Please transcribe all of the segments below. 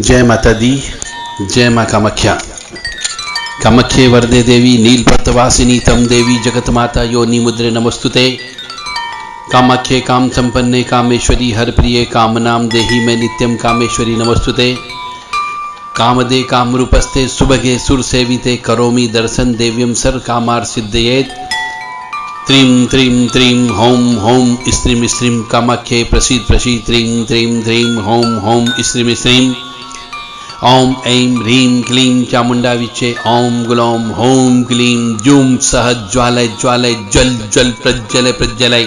जय माता दी, जय माँ कामाख्या। कामाख्ये वरदे देवी नीलपर्तवासिनी तम देवी जगत माता योनि मुद्रे नमस्तुते। कामाख्ये काम संपन्ने कामेश्वरी हर प्रिय कामनाम देहि मैं नित्यम कामेश्वरी नमस्तुते। कामदे कामरूपस्ते सुभगे सुर सेविते करोमि दर्शन देव्यम सर कामार सिद्धयेत। त्रीं त्रीं त्रीं होम होम स्त्रीं स्त्रीं कामाख्ये प्रसीद प्रसीद त्रीं त्रीं त्रीं होम होम स्त्रीं स्त्रीं। ओम ऐं ह्रीं क्लीं चामुंडा विचे ओम ग्लौम होम क्लीं जूम सह ज्वालय ज्वालय जल जल प्रज्वलय प्रज्वलय।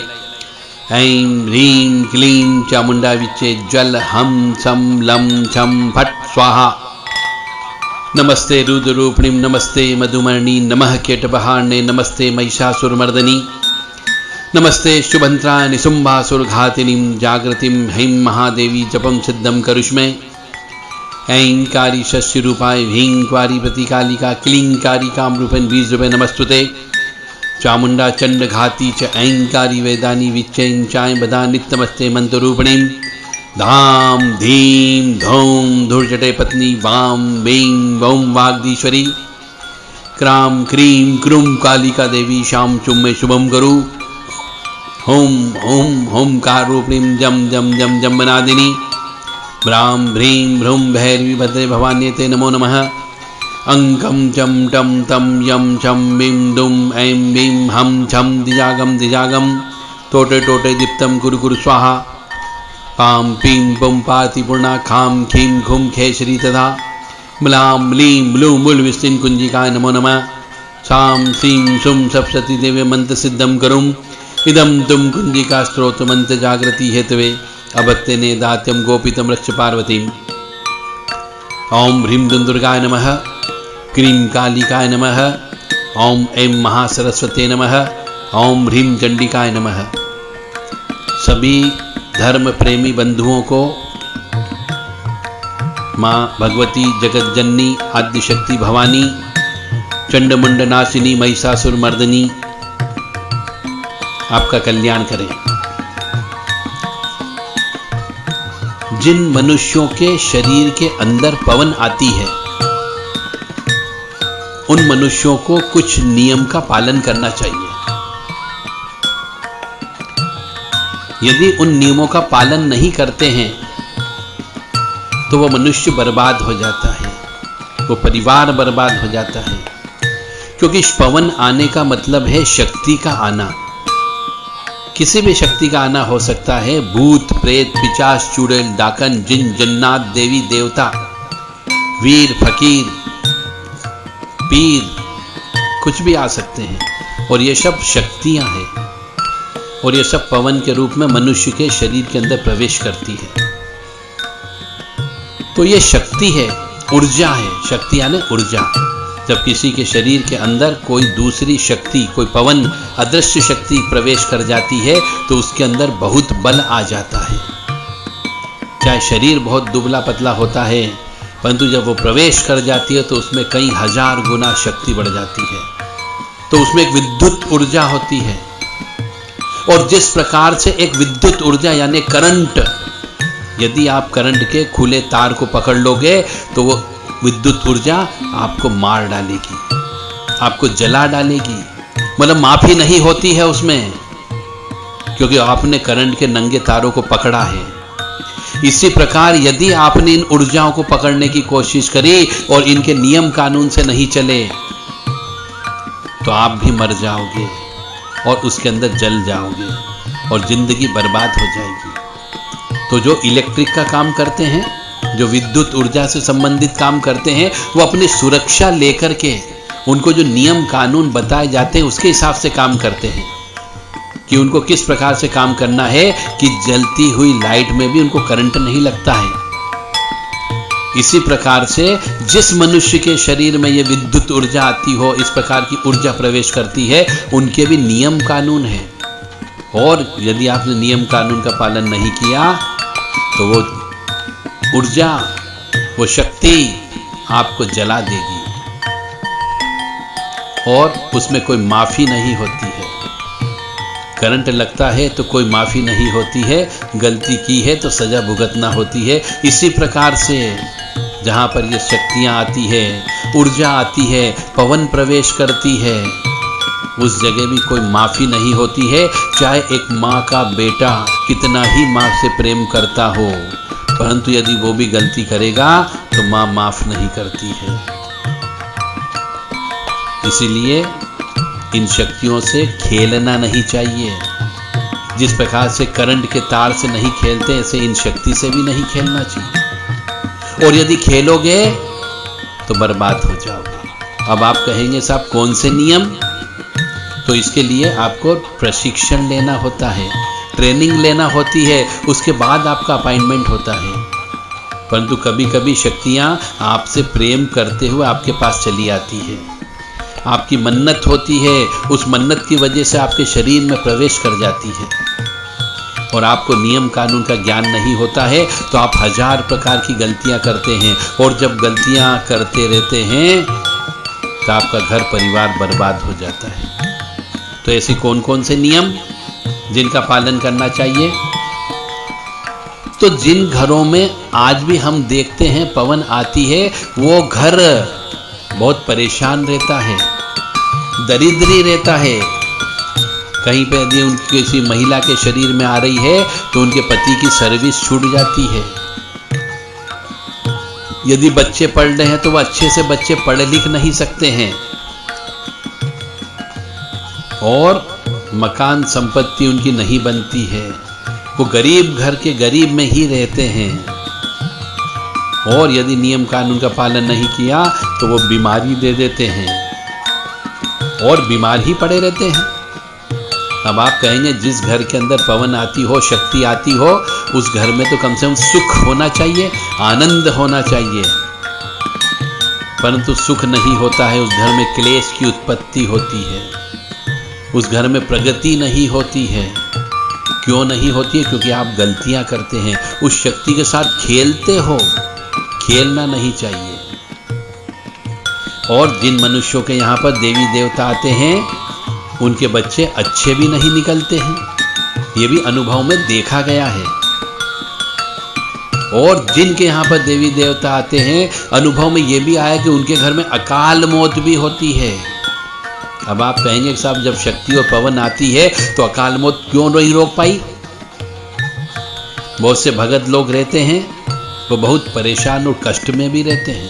ऐं ह्रीं क्लीं चामुंडा विचे जल हम सम लम छम फट स्वाहा। नमस्ते रुद्ररूपिणीं नमस्ते मधुमर्णी नमः केटबहार्णे नमस्ते महिषासुरमर्दनी नमस्ते शुभंत्रा निशुंभासुरघातिनीं जागृतिं हैं महादेवी जपं सिद्धं करुष्मे। ऐं कारी शस्य रूपाय ह्रीं क्वारी प्रतिकालिका क्लीं कारी कामरूपेण बीजरूपे नमस्तुते। चामुंडा चंड घाती च ऐं कारी वेदानी विच्चैं चाय बदा नित्यमस्ते मंत्ररूपिणीं। धाम धीम धौम धूर्जटे पत्नी वाम वें वौं वाग्दीश्वरी। क्राम क्रीं क्रूं कालिका देवी शाम चुम्मे शुभम करू। होम होम होमकार रूपिणीं जम जम जम जम्बनादिनी। ब्रां भ्रीं भ्रूं भैरवी भद्रे भवान्यते नमो नमः। अंकं चम टम तम यम छम बिं दुम ऐं बिं हम छम दिजागम दिजागम। टोटे टोटे दीप्तं कुरु कुरु स्वाहा। पां पीं पुं पाति पूर्णा खां खीं खुं खेशरी तथा म्लां म्लीं म्लूं मूल विस्तीर्ण कुंजिकाय नमो नमः। सां सीं सुं सप्तशती देवे मंत्र सिद्धं करुम्। इदं तुम कुंजिका स्त्रोत मंत्र जागृति हेतवे अभक्ते ने दात्यम गोपितम रक्ष पार्वतीम्। ओम ह्रीं दुर्गाय नमः। क्रीं कालिकाय नमः। ओम ऐं महासरस्वते नमः। ओम ह्रीं चंडिकाय नमः। सभी धर्म प्रेमी बंधुओं को माँ भगवती जगत जननी आद्यशक्ति भवानी चंडमुंड नाशिनी महिषासुर मर्दनी आपका कल्याण करें। जिन मनुष्यों के शरीर के अंदर पवन आती है उन मनुष्यों को कुछ नियम का पालन करना चाहिए। यदि उन नियमों का पालन नहीं करते हैं तो वो मनुष्य बर्बाद हो जाता है, वो परिवार बर्बाद हो जाता है। क्योंकि पवन आने का मतलब है शक्ति का आना। किसी भी शक्ति का आना हो सकता है। भूत प्रेत पिशाच चुड़ैल डाकन जिन जन्नात देवी देवता वीर फकीर पीर कुछ भी आ सकते हैं और ये सब शक्तियां हैं और ये सब पवन के रूप में मनुष्य के शरीर के अंदर प्रवेश करती है। तो ये शक्ति है, ऊर्जा है। शक्ति यानी ऊर्जा। जब किसी के शरीर के अंदर कोई दूसरी शक्ति, कोई पवन अदृश्य शक्ति प्रवेश कर जाती है तो उसके अंदर बहुत बल आ जाता है। चाहे शरीर बहुत दुबला पतला होता है परंतु जब वो प्रवेश कर जाती है तो उसमें कई हजार गुना शक्ति बढ़ जाती है। तो उसमें एक विद्युत ऊर्जा होती है और जिस प्रकार से एक विद्युत ऊर्जा यानी करंट, यदि आप करंट के खुले तार को पकड़ लोगे तो वो विद्युत ऊर्जा आपको मार डालेगी, आपको जला डालेगी। मतलब माफी नहीं होती है उसमें, क्योंकि आपने करंट के नंगे तारों को पकड़ा है। इसी प्रकार यदि आपने इन ऊर्जाओं को पकड़ने की कोशिश करी और इनके नियम कानून से नहीं चले तो आप भी मर जाओगे और उसके अंदर जल जाओगे और जिंदगी बर्बाद हो जाएगी। तो जो इलेक्ट्रिक का काम करते हैं, जो विद्युत ऊर्जा से संबंधित काम करते हैं, वो अपनी सुरक्षा लेकर के उनको जो नियम कानून बताए जाते हैं उसके हिसाब से काम करते हैं कि उनको किस प्रकार से काम करना है कि जलती हुई लाइट में भी उनको करंट नहीं लगता है। इसी प्रकार से जिस मनुष्य के शरीर में ये विद्युत ऊर्जा आती हो, इस प्रकार की ऊर्जा प्रवेश करती है, उनके भी नियम कानून है। और यदि आपने नियम कानून का पालन नहीं किया तो वो ऊर्जा, वो शक्ति आपको जला देगी और उसमें कोई माफी नहीं होती है। करंट लगता है तो कोई माफी नहीं होती है, गलती की है तो सजा भुगतना होती है। इसी प्रकार से जहाँ पर ये शक्तियाँ आती है, ऊर्जा आती है, पवन प्रवेश करती है, उस जगह भी कोई माफ़ी नहीं होती है। चाहे एक माँ का बेटा कितना ही माँ से प्रेम करता हो, परंतु यदि वो भी गलती करेगा तो माँ माफ़ नहीं करती है। इसीलिए इन शक्तियों से खेलना नहीं चाहिए। जिस प्रकार से करंट के तार से नहीं खेलते, ऐसे इन शक्ति से भी नहीं खेलना चाहिए। और यदि खेलोगे तो बर्बाद हो जाओगे। अब आप कहेंगे साहब कौन से नियम? तो इसके लिए आपको प्रशिक्षण लेना होता है, ट्रेनिंग लेना होती है, उसके बाद आपका अपॉइंटमेंट होता है। परंतु कभी कभी शक्तियाँ आपसे प्रेम करते हुए आपके पास चली आती है। आपकी मन्नत होती है, उस मन्नत की वजह से आपके शरीर में प्रवेश कर जाती है और आपको नियम कानून का ज्ञान नहीं होता है, तो आप 1000 प्रकार की गलतियाँ करते हैं। और जब गलतियाँ करते रहते हैं तो आपका घर परिवार बर्बाद हो जाता है। तो ऐसे कौन कौन से नियम जिनका पालन करना चाहिए? तो जिन घरों में आज भी हम देखते हैं पवन आती है, वो घर बहुत परेशान रहता है, दरिद्री रहता है। कहीं पे यदि उनकी किसी महिला के शरीर में आ रही है तो उनके पति की सर्विस छूट जाती है। यदि बच्चे पढ़ रहे हैं तो वह अच्छे से बच्चे पढ़ लिख नहीं सकते हैं और मकान संपत्ति उनकी नहीं बनती है। वो गरीब घर के गरीब में ही रहते हैं और यदि नियम कानून का पालन नहीं किया तो वो बीमारी दे देते हैं और बीमार ही पड़े रहते हैं। अब आप कहेंगे जिस घर के अंदर पवन आती हो, शक्ति आती हो, उस घर में तो कम से कम सुख होना चाहिए, आनंद होना चाहिए। परंतु सुख नहीं होता है, उस घर में क्लेश की उत्पत्ति होती है, उस घर में प्रगति नहीं होती है। क्यों नहीं होती है? क्योंकि आप गलतियां करते हैं, उस शक्ति के साथ खेलते हो। खेलना नहीं चाहिए। और जिन मनुष्यों के यहाँ पर देवी देवता आते हैं, उनके बच्चे अच्छे भी नहीं निकलते हैं। ये भी अनुभव में देखा गया है। और जिनके यहाँ पर देवी देवता आते हैं, अनुभव में ये भी आया कि उनके घर में अकाल मौत भी होती है। अब आप कहेंगे कि साहब जब शक्ति और पवन आती है तो अकाल मौत क्यों नहीं रोक पाई? बहुत से भगत लोग रहते हैं, वो बहुत परेशान और कष्ट में भी रहते हैं।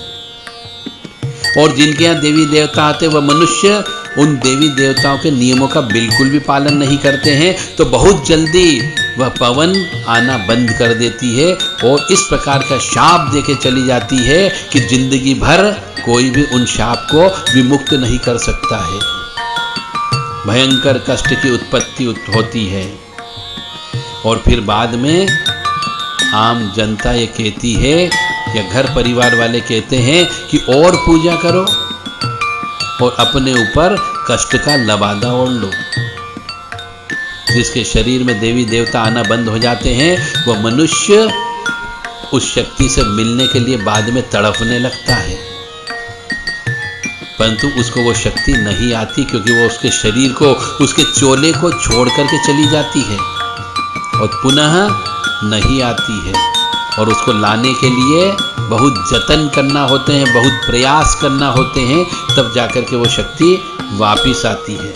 और जिनके यहाँ देवी देवता आते हैं, वह मनुष्य उन देवी देवताओं के नियमों का बिल्कुल भी पालन नहीं करते हैं, तो बहुत जल्दी वह पवन आना बंद कर देती है और इस प्रकार का शाप देके चली जाती है कि जिंदगी भर कोई भी उन शाप को विमुक्त नहीं कर सकता है। भयंकर कष्ट की उत्पत्ति होती है। और फिर बाद में आम जनता ये कहती है या घर परिवार वाले कहते हैं कि और पूजा करो और अपने ऊपर कष्ट का लबादा ओढ़ लो। जिसके शरीर में देवी देवता आना बंद हो जाते हैं, वह मनुष्य उस शक्ति से मिलने के लिए बाद में तड़पने लगता है, परंतु उसको वो शक्ति नहीं आती, क्योंकि वो उसके शरीर को, उसके चोले को छोड़ करके चली जाती है और पुनः नहीं आती है। और उसको लाने के लिए बहुत जतन करना होते हैं, बहुत प्रयास करना होते हैं, तब जाकर के वो शक्ति वापिस आती है।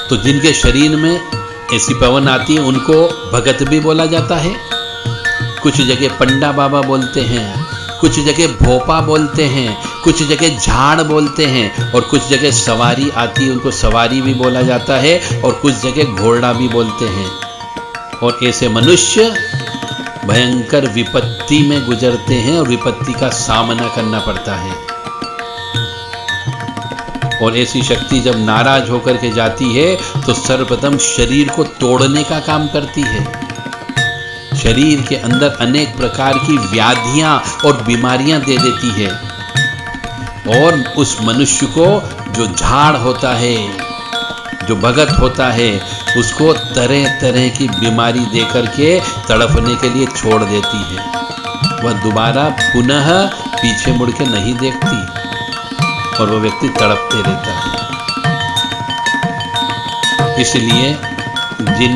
तो जिनके शरीर में ऐसी पवन आती है, उनको भगत भी बोला जाता है। कुछ जगह पंडा बाबा बोलते हैं, कुछ जगह भोपा बोलते हैं, कुछ जगह झाड़ बोलते हैं, और कुछ जगह सवारी आती है, उनको सवारी भी बोला जाता है, और कुछ जगह घोड़ा भी बोलते हैं। और ऐसे मनुष्य भयंकर विपत्ति में गुजरते हैं और विपत्ति का सामना करना पड़ता है। और ऐसी शक्ति जब नाराज होकर के जाती है तो सर्वप्रथम शरीर को तोड़ने का काम करती है। शरीर के अंदर अनेक प्रकार की व्याधियां और बीमारियां दे देती है और उस मनुष्य को जो झाड़ होता है, जो भगत होता है, उसको तरह तरह की बीमारी देकर के तड़पने के लिए छोड़ देती है। वह दोबारा पुनः पीछे मुड़ के नहीं देखती और वह व्यक्ति तड़पते रहता है। इसलिए जिन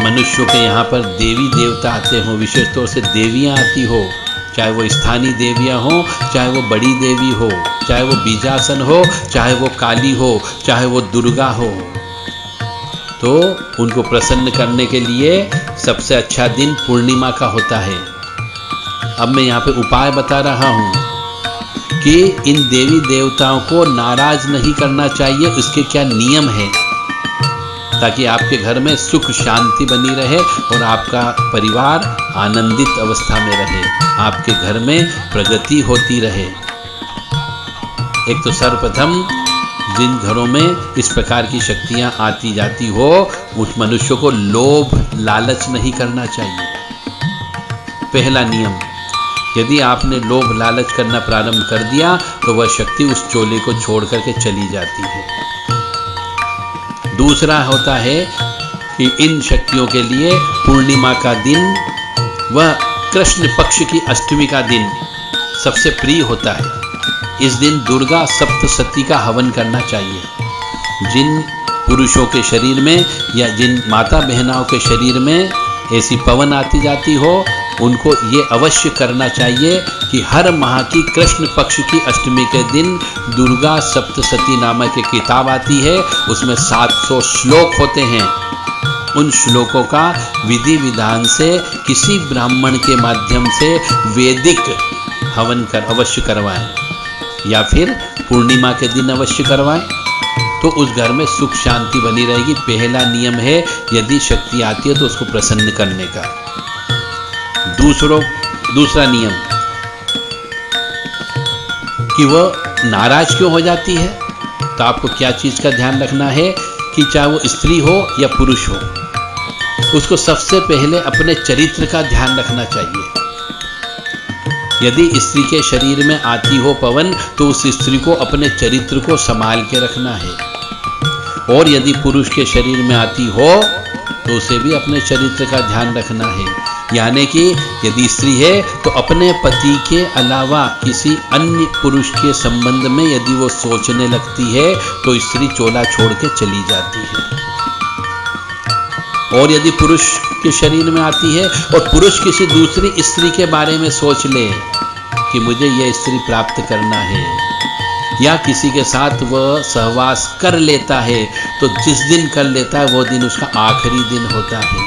मनुष्यों के यहाँ पर देवी देवता आते हों, विशेष तौर से देवियाँ आती हो, चाहे वो स्थानीय देवियाँ हो, चाहे वो बड़ी देवी हो, चाहे वो बीजासन हो, चाहे वो काली हो, चाहे वो दुर्गा हो, तो उनको प्रसन्न करने के लिए सबसे अच्छा दिन पूर्णिमा का होता है। अब मैं यहाँ पे उपाय बता रहा हूँ कि इन देवी देवताओं को नाराज नहीं करना चाहिए, उसके क्या नियम है, ताकि आपके घर में सुख शांति बनी रहे और आपका परिवार आनंदित अवस्था में रहे, आपके घर में प्रगति होती रहे। एक तो सर्वप्रथम जिन घरों में इस प्रकार की शक्तियां आती जाती हो, उस मनुष्य को लोभ लालच नहीं करना चाहिए। पहला नियम, यदि आपने लोभ लालच करना प्रारंभ कर दिया तो वह शक्ति उस चोले को छोड़ करके चली जाती है। दूसरा होता है कि इन शक्तियों के लिए पूर्णिमा का दिन, वह कृष्ण पक्ष की अष्टमी का दिन सबसे प्रिय होता है। इस दिन दुर्गा सप्तशती का हवन करना चाहिए। जिन पुरुषों के शरीर में या जिन माता बहनाओं के शरीर में ऐसी पवन आती जाती हो, उनको ये अवश्य करना चाहिए कि हर माह की कृष्ण पक्ष की अष्टमी के दिन दुर्गा सप्तशती नामक एक किताब आती है, उसमें 700 श्लोक होते हैं। उन श्लोकों का विधि विधान से किसी ब्राह्मण के माध्यम से वैदिक हवन अवश्य करवाएं, या फिर पूर्णिमा के दिन अवश्य करवाएं, तो उस घर में सुख शांति बनी रहेगी। पहला नियम है, यदि शक्ति आती है तो उसको प्रसन्न करने का। दूसरा नियम कि वह नाराज क्यों हो जाती है, तो आपको क्या चीज का ध्यान रखना है कि चाहे वो स्त्री हो या पुरुष हो, उसको सबसे पहले अपने चरित्र का ध्यान रखना चाहिए। यदि स्त्री के शरीर में आती हो पवन, तो उस स्त्री को अपने चरित्र को संभाल के रखना है, और यदि पुरुष के शरीर में आती हो तो उसे भी अपने चरित्र का ध्यान रखना है। यानी कि यदि स्त्री है तो अपने पति के अलावा किसी अन्य पुरुष के संबंध में यदि वो सोचने लगती है तो स्त्री चोला छोड़ के चली जाती है। और यदि पुरुष के शरीर में आती है और पुरुष किसी दूसरी स्त्री के बारे में सोच ले कि मुझे यह स्त्री प्राप्त करना है, या किसी के साथ वह सहवास कर लेता है, तो जिस दिन कर लेता है वो दिन उसका आखिरी दिन होता है।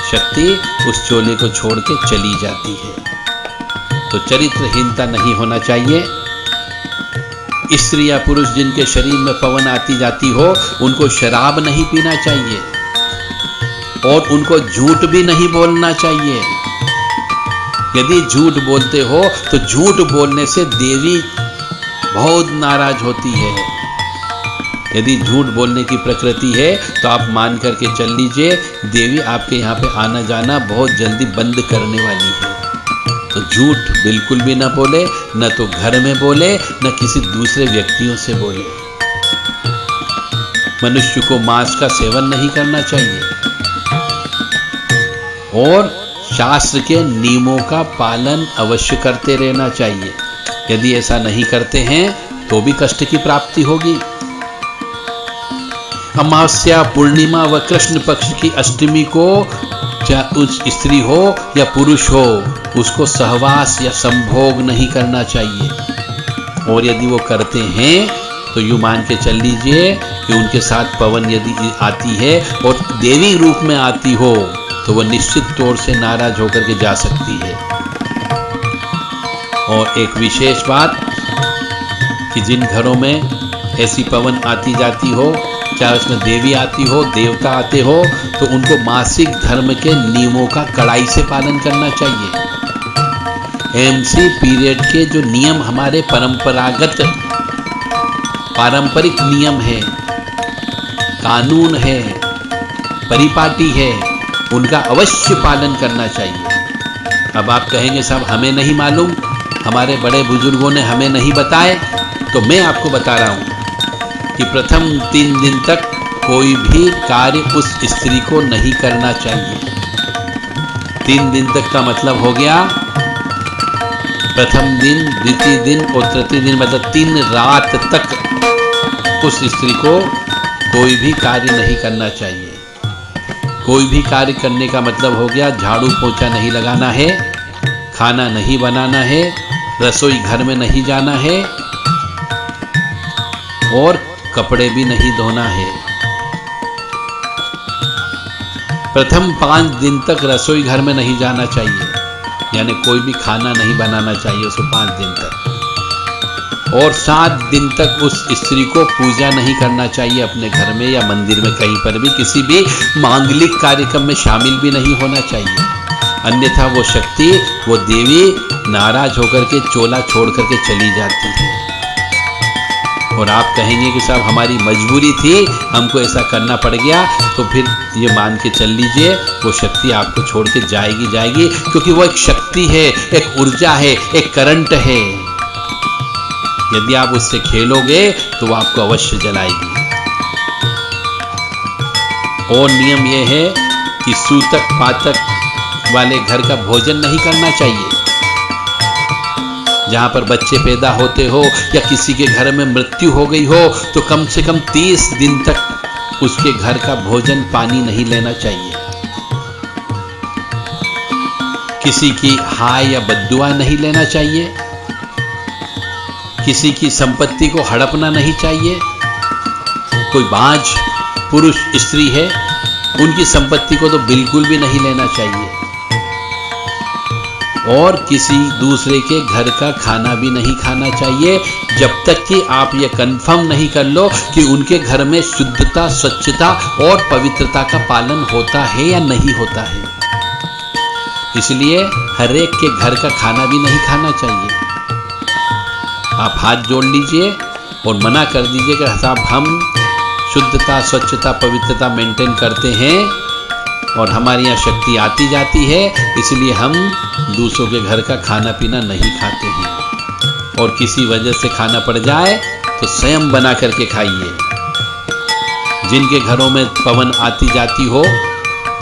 शक्ति उस चोले को छोड़ के चली जाती है। तो चरित्रहीनता नहीं होना चाहिए। स्त्री या पुरुष जिनके शरीर में पवन आती जाती हो, उनको शराब नहीं पीना चाहिए और उनको झूठ भी नहीं बोलना चाहिए। यदि झूठ बोलते हो तो झूठ बोलने से देवी बहुत नाराज होती है। यदि झूठ बोलने की प्रकृति है तो आप मान करके चल लीजिए, देवी आपके यहाँ पे आना जाना बहुत जल्दी बंद करने वाली है। तो झूठ बिल्कुल भी ना बोले, न तो घर में बोले, न किसी दूसरे व्यक्तियों से बोले। मनुष्य को मांस का सेवन नहीं करना चाहिए और शास्त्र के नियमों का पालन अवश्य करते रहना चाहिए। यदि ऐसा नहीं करते हैं तो भी कष्ट की प्राप्ति होगी। अमावस्या, पूर्णिमा व कृष्ण पक्ष की अष्टमी को चाहे उस स्त्री हो या पुरुष हो, उसको सहवास या संभोग नहीं करना चाहिए। और यदि वो करते हैं तो यूं मान के चल लीजिए कि उनके साथ पवन यदि आती है और देवी रूप में आती हो तो वह निश्चित तौर से नाराज होकर के जा सकती है। और एक विशेष बात कि जिन घरों में ऐसी पवन आती जाती हो, चाहे उसमें देवी आती हो, देवता आते हो, तो उनको मासिक धर्म के नियमों का कड़ाई से पालन करना चाहिए। एमसी पीरियड के जो नियम हमारे पारंपरिक नियम है, कानून है, परिपाटी है, उनका अवश्य पालन करना चाहिए। अब आप कहेंगे साहब हमें नहीं मालूम, हमारे बड़े बुजुर्गों ने हमें नहीं बताए, तो मैं आपको बता रहा हूं कि प्रथम 3 दिन तक कोई भी कार्य उस स्त्री को नहीं करना चाहिए। 3 दिन तक का मतलब हो गया प्रथम दिन, द्वितीय दिन और तृतीय दिन, मतलब 3 रात तक उस स्त्री को कोई भी कार्य नहीं करना चाहिए। कोई भी कार्य करने का मतलब हो गया झाड़ू पोंछा नहीं लगाना है, खाना नहीं बनाना है, रसोई घर में नहीं जाना है और कपड़े भी नहीं धोना है। प्रथम 5 दिन तक रसोई घर में नहीं जाना चाहिए, यानी कोई भी खाना नहीं बनाना चाहिए उसको 5 दिन तक। और 7 दिन तक उस स्त्री को पूजा नहीं करना चाहिए अपने घर में या मंदिर में, कहीं पर भी किसी भी मांगलिक कार्यक्रम में शामिल भी नहीं होना चाहिए, अन्यथा वो शक्ति, वो देवी नाराज होकर के चोला छोड़ करके चली जाती है। और आप कहेंगे कि साहब हमारी मजबूरी थी, हमको ऐसा करना पड़ गया, तो फिर ये मान के चल लीजिए वो शक्ति आपको छोड़ के जाएगी, क्योंकि वो एक शक्ति है, एक ऊर्जा है, एक करंट है। यदि आप उससे खेलोगे तो वो आपको अवश्य जलाएगी। और नियम यह है कि सूतक पातक वाले घर का भोजन नहीं करना चाहिए। जहां पर बच्चे पैदा होते हो या किसी के घर में मृत्यु हो गई हो तो कम से कम 30 दिन तक उसके घर का भोजन पानी नहीं लेना चाहिए। किसी की हाय या बद्दुआ नहीं लेना चाहिए। किसी की संपत्ति को हड़पना नहीं चाहिए। कोई बांझ पुरुष स्त्री है, उनकी संपत्ति को तो बिल्कुल भी नहीं लेना चाहिए। और किसी दूसरे के घर का खाना भी नहीं खाना चाहिए जब तक कि आप ये कंफर्म नहीं कर लो कि उनके घर में शुद्धता, स्वच्छता और पवित्रता का पालन होता है या नहीं होता है। इसलिए हर एक के घर का खाना भी नहीं खाना चाहिए। आप हाथ जोड़ लीजिए और मना कर दीजिए कि साहब हम शुद्धता, स्वच्छता, पवित्रता मेंटेन करते हैं और हमारी यहाँ शक्ति आती जाती है, इसलिए हम दूसरों के घर का खाना पीना नहीं खाते हैं। और किसी वजह से खाना पड़ जाए तो स्वयं बना करके खाइए। जिनके घरों में पवन आती जाती हो,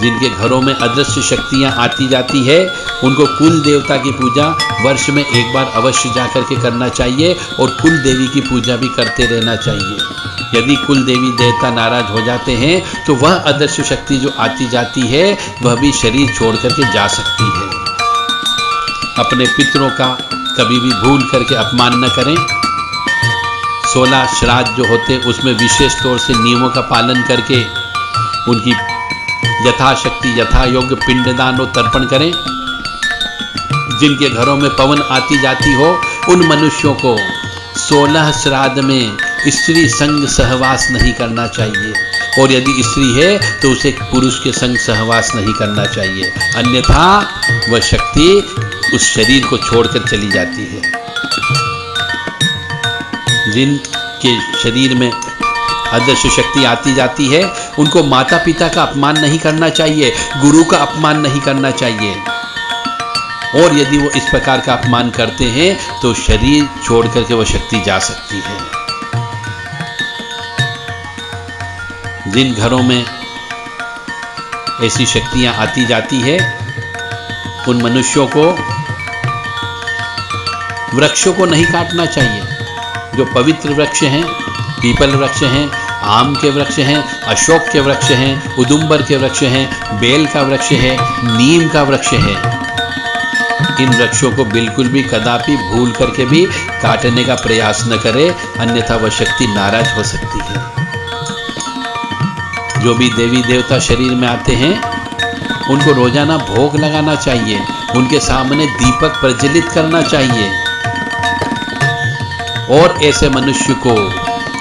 जिनके घरों में अदृश्य शक्तियाँ आती जाती है, उनको कुल देवता की पूजा वर्ष में एक बार अवश्य जा करके करना चाहिए और कुल देवी की पूजा भी करते रहना चाहिए। यदि कुल देवी देवता नाराज हो जाते हैं तो वह अदृश्य शक्ति जो आती जाती है वह भी शरीर छोड़ करके जा सकती है। अपने पितरों का कभी भी भूल करके अपमान न करें। 16 श्राद्ध जो होते उसमें विशेष तौर से नियमों का पालन करके उनकी यथाशक्ति यथा योग्य पिंडदान और तर्पण करें। जिनके घरों में पवन आती जाती हो उन मनुष्यों को 16 श्राद्ध में स्त्री संग सहवास नहीं करना चाहिए, और यदि स्त्री है तो उसे पुरुष के संग सहवास नहीं करना चाहिए, अन्यथा वह शक्ति उस शरीर को छोड़कर चली जाती है। जिनके शरीर में अदृश्य शक्ति आती जाती है उनको माता पिता का अपमान नहीं करना चाहिए, गुरु का अपमान नहीं करना चाहिए। और यदि वो इस प्रकार का अपमान करते हैं तो शरीर छोड़ करके वो शक्ति जा सकती है। जिन घरों में ऐसी शक्तियां आती जाती है उन मनुष्यों को वृक्षों को नहीं काटना चाहिए। जो पवित्र वृक्ष हैं, पीपल वृक्ष हैं, आम के वृक्ष हैं, अशोक के वृक्ष हैं, उदुम्बर के वृक्ष हैं, बेल का वृक्ष है, नीम का वृक्ष है, इन वृक्षों को बिल्कुल भी कदापि भूल करके भी काटने का प्रयास न करे, अन्यथा वह शक्ति नाराज हो सकती है। जो भी देवी देवता शरीर में आते हैं उनको रोजाना भोग लगाना चाहिए, उनके सामने दीपक प्रज्वलित करना चाहिए। और ऐसे मनुष्य को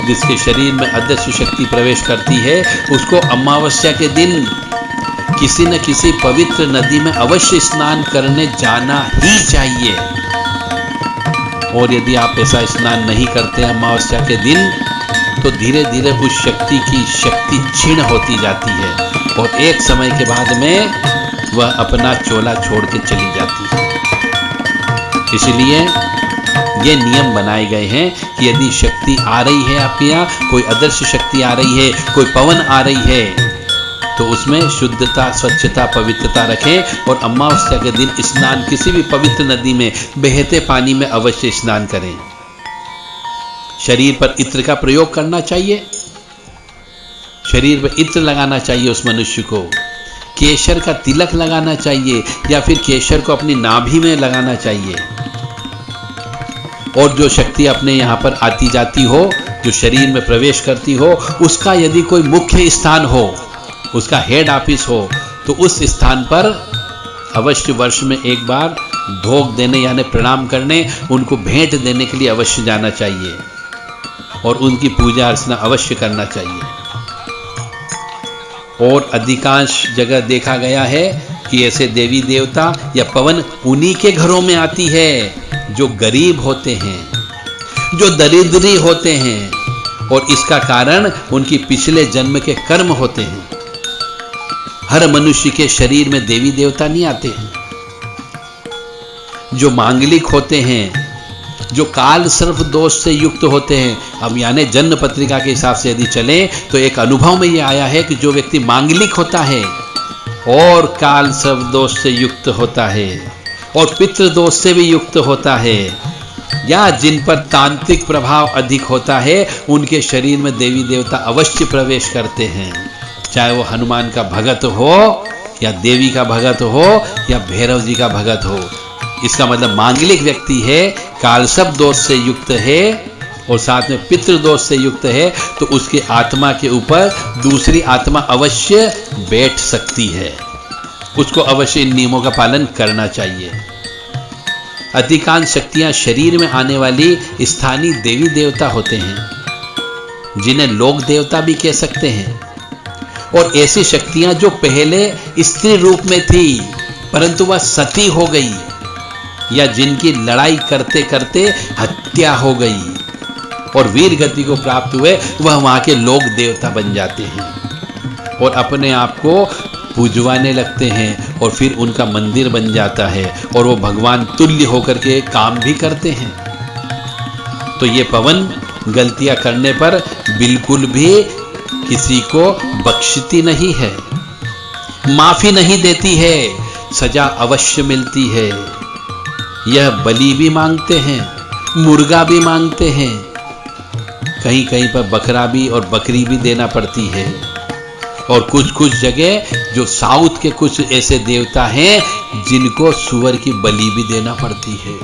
जिसके शरीर में अदृश्य शक्ति प्रवेश करती है उसको अमावस्या के दिन किसी न किसी पवित्र नदी में अवश्य स्नान करने जाना ही चाहिए। और यदि आप ऐसा स्नान नहीं करते अमावस्या के दिन तो धीरे धीरे उस शक्ति की शक्ति क्षीण होती जाती है और एक समय के बाद में वह अपना चोला छोड़ के चली जाती है। इसलिए ये नियम बनाए गए हैं कि यदि शक्ति आ रही है आपके यहाँ, कोई अदृश्य शक्ति आ रही है, कोई पवन आ रही है, तो उसमें शुद्धता, स्वच्छता, पवित्रता रखें और अमावस्या के दिन स्नान किसी भी पवित्र नदी में बहते पानी में अवश्य स्नान करें। शरीर पर इत्र का प्रयोग करना चाहिए, शरीर पर इत्र लगाना चाहिए उस मनुष्य को। केशर का तिलक लगाना चाहिए या फिर केशर को अपनी नाभि में लगाना चाहिए। और जो शक्ति अपने यहाँ पर आती जाती हो, जो शरीर में प्रवेश करती हो, उसका यदि कोई मुख्य स्थान हो, उसका हेड ऑफिस हो, तो उस स्थान पर अवश्य वर्ष में एक बार भोग देने यानी प्रणाम करने, उनको भेंट देने के लिए अवश्य जाना चाहिए और उनकी पूजा अर्चना अवश्य करना चाहिए। और अधिकांश जगह देखा गया है कि ऐसे देवी देवता या पवन उन्हीं के घरों में आती है जो गरीब होते हैं, जो दरिद्री होते हैं, और इसका कारण उनकी पिछले जन्म के कर्म होते हैं। हर मनुष्य के शरीर में देवी देवता नहीं आते हैं। जो मांगलिक होते हैं, जो काल सर्प दोष से युक्त होते हैं, अब यानी जन्म पत्रिका के हिसाब से यदि चले तो एक अनुभव में यह आया है कि जो व्यक्ति मांगलिक होता है और काल सर्प दोष से युक्त होता है और पितृ दोष से भी युक्त होता है, या जिन पर तांत्रिक प्रभाव अधिक होता है, उनके शरीर में देवी देवता अवश्य प्रवेश करते हैं। चाहे वो हनुमान का भगत हो या देवी का भगत हो या भैरव जी का भगत हो। इसका मतलब मांगलिक व्यक्ति है, कालसर्प दोष से युक्त है और साथ में पितृ दोष से युक्त है, तो उसके आत्मा के ऊपर दूसरी आत्मा अवश्य बैठ सकती है। उसको अवश्य इन नियमों का पालन करना चाहिए। अधिकांश शक्तियां शरीर में आने वाली स्थानीय देवी देवता होते हैं, जिन्हें लोक देवता भी कह सकते हैं। और ऐसी शक्तियां जो पहले स्त्री रूप में थी परंतु वह सती हो गई, या जिनकी लड़ाई करते करते हत्या हो गई और वीर गति को प्राप्त हुए, वह वहां के लोक देवता बन जाते हैं और अपने आप को पूजवाने लगते हैं और फिर उनका मंदिर बन जाता है और वो भगवान तुल्य होकर के काम भी करते हैं। तो ये पवन गलतियां करने पर बिल्कुल भी किसी को बख्शती नहीं है, माफी नहीं देती है, सजा अवश्य मिलती है। यह बलि भी मांगते हैं, मुर्गा भी मांगते हैं, कहीं कहीं पर बकरा भी और बकरी भी देना पड़ती है। और कुछ कुछ जगह जो साउथ के कुछ ऐसे देवता हैं जिनको सुअर की बलि भी देना पड़ती है।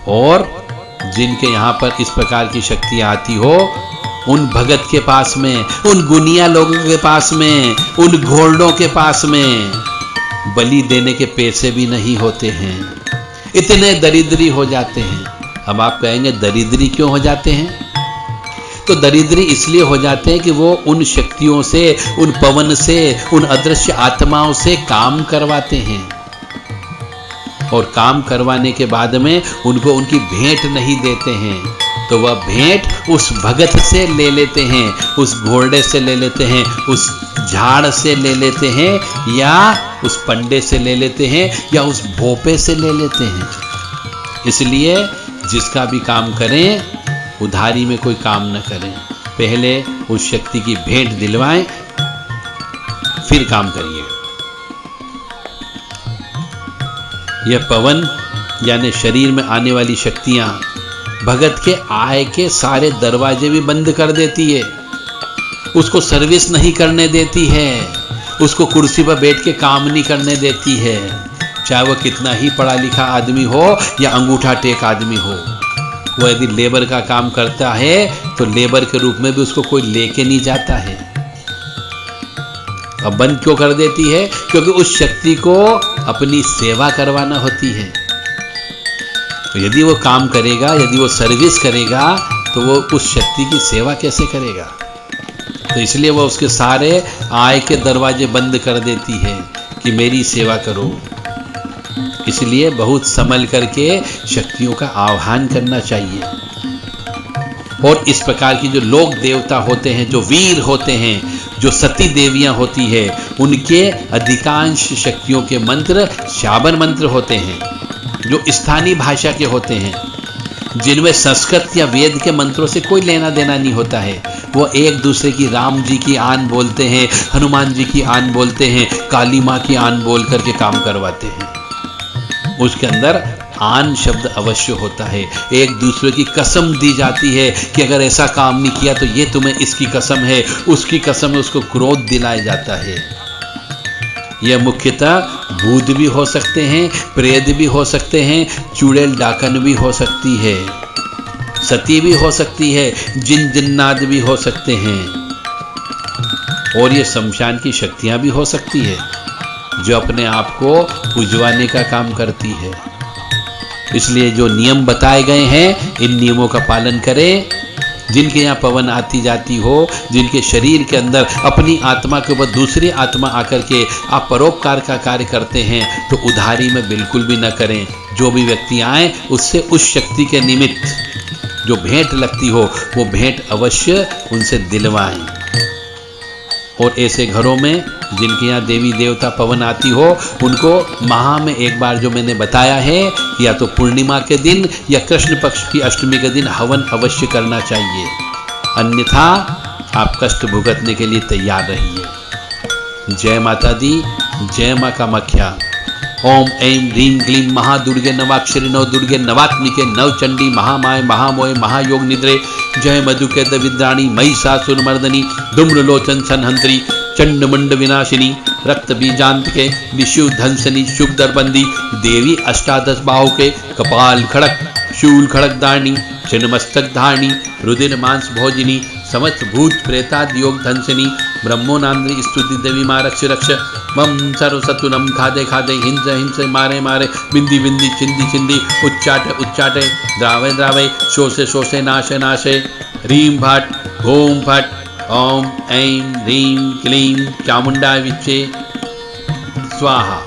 और जिनके यहां पर इस प्रकार की शक्तियां आती हो, उन भगत के पास में, उन गुनिया लोगों के पास में, उन घोड़ों के पास में बलि देने के पैसे भी नहीं होते हैं। इतने दरिद्री हो जाते हैं। अब आप कहेंगे दरिद्री क्यों हो जाते हैं? तो दरिद्री इसलिए हो जाते हैं कि वो उन शक्तियों से, उन पवन से, उन अदृश्य आत्माओं से काम करवाते हैं और काम करवाने के बाद में उनको उनकी भेंट नहीं देते हैं, तो वह भेंट उस भगत से ले लेते हैं, उस घोड़े से ले लेते हैं, उस झाड़ से ले लेते हैं, या उस पंडे से ले लेते हैं, या उस भोपे से ले लेते हैं। इसलिए जिसका भी काम करें उधारी में कोई काम न करें, पहले उस शक्ति की भेंट दिलवाएं फिर काम करिए। यह पवन यानी शरीर में आने वाली शक्तियां भगत के आय के सारे दरवाजे भी बंद कर देती है, उसको सर्विस नहीं करने देती है, उसको कुर्सी पर बैठ के काम नहीं करने देती है, चाहे वह कितना ही पढ़ा लिखा आदमी हो या अंगूठा टेक आदमी हो। वो यदि लेबर का काम करता है तो लेबर के रूप में भी उसको कोई लेके नहीं जाता है। अब बंद क्यों कर देती है? क्योंकि उस शक्ति को अपनी सेवा करवाना होती है। तो यदि वो काम करेगा, यदि वो सर्विस करेगा, तो वो उस शक्ति की सेवा कैसे करेगा? तो इसलिए वो उसके सारे आय के दरवाजे बंद कर देती है कि मेरी सेवा करो। इसलिए बहुत संभल करके शक्तियों का आह्वान करना चाहिए। और इस प्रकार की जो लोक देवता होते हैं, जो वीर होते हैं, जो सती देवियां होती है, उनके अधिकांश शक्तियों के मंत्र शाबर मंत्र होते हैं, जो स्थानीय भाषा के होते हैं, जिनमें संस्कृत या वेद के मंत्रों से कोई लेना देना नहीं होता है। वो एक दूसरे की, राम जी की आन बोलते हैं, हनुमान जी की आन बोलते हैं, काली माँ की आन बोल करके काम करवाते हैं। उसके अंदर आन शब्द अवश्य होता है। एक दूसरे की कसम दी जाती है कि अगर ऐसा काम नहीं किया तो ये तुम्हें इसकी कसम है, उसकी कसम है, उसको क्रोध दिलाया जाता है। यह मुख्यतः भूत भी हो सकते हैं, प्रेत भी हो सकते हैं, चुड़ैल डाकन भी हो सकती है, सती भी हो सकती है, जिन जिन्नात भी हो सकते हैं, और ये शमशान की शक्तियां भी हो सकती है जो अपने आप को पुजवाने का काम करती है। इसलिए जो नियम बताए गए हैं, इन नियमों का पालन करें। जिनके यहाँ पवन आती जाती हो, जिनके शरीर के अंदर अपनी आत्मा के ऊपर दूसरी आत्मा आकर के आप परोपकार का कार्य करते हैं, तो उधारी में बिल्कुल भी न करें। जो भी व्यक्ति आए उससे उस शक्ति के निमित्त जो भेंट लगती हो वो भेंट अवश्य उनसे दिलवाएं। और ऐसे घरों में जिनके यहाँ देवी देवता पवन आती हो, उनको माह में एक बार जो मैंने बताया है, या तो पूर्णिमा के दिन या कृष्ण पक्ष की अष्टमी के दिन हवन अवश्य करना चाहिए, अन्यथा आप कष्ट भुगतने के लिए तैयार रहिए। जय माता दी, जय माँ कामाख्या। ओम ऐं ह्रीं क्लीं महादुर्गे नवाक्षरी नव दुर्गे नवात्मिके नव चंडी महामाय महामोय महायोग निद्रे। जय मधुकेत विद्राणी महिषासुरमर्दनी धूम्रलोचन संहंत्री चंडमुंड विनाशिनी रक्त बीजांतके विशु धंसनी शुभ दरबंदी देवी अष्टादश बाहुके कपाल खड़क शूल खड़क दारणी छिन्नमस्तक धारणी रुधिर मांस भोजिनी समस्त भूत प्रेताद योग धंसिनी ब्रह्मोनांद्री स्तुति देवी माँ रक्ष रक्ष मम सर्वसतुनम खादे खादे हिंस हिंस मारे मारे बिंदी बिंदी चिंदी चिंदी उच्चाटे उच्चाटे द्रावे द्रावे शोषे शोषे नाशे नाशे ह्रीं भट ओम भट ओम ऐं ह्रीं क्लीं चामुंडाय विच्चे स्वाहा।